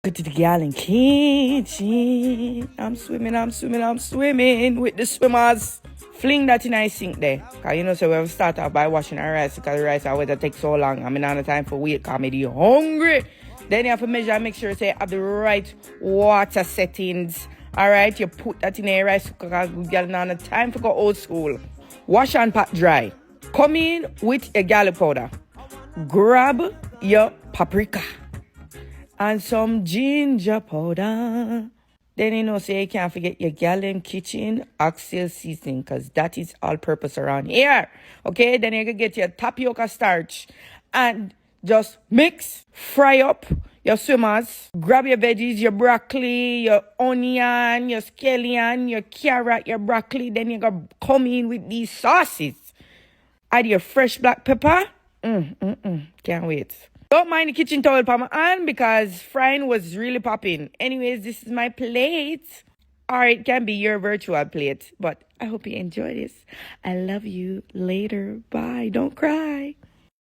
Go to the gal in kitchen. I'm swimming with the swimmers. Fling that in I sink there. Cause you know, so we have start off by washing our rice because the rice always take so long. I mean, not the time for wait, cause me hungry. Then you have to measure and make sure you have the right water settings. Alright, you put that in a rice cooker because girl now the time for go old school. Wash and pat dry. Come in with your garlic powder. Grab your paprika and some ginger powder. Then you know, so you can't forget your Gallon Kitchen Oxtail seasoning because that is all purpose around here. Okay, then you can get your tapioca starch and just mix, fry up your swimmers. Grab your veggies, your broccoli, your onion, your scallion, your carrot, your broccoli. Then you go come in with these sauces. Add your fresh black pepper. Can't wait. Don't mind the kitchen towel palm on because frying was really popping. Anyways, this is my plate. Or it can be your virtual plate. But I hope you enjoy this. I love you. Later. Bye. Don't cry.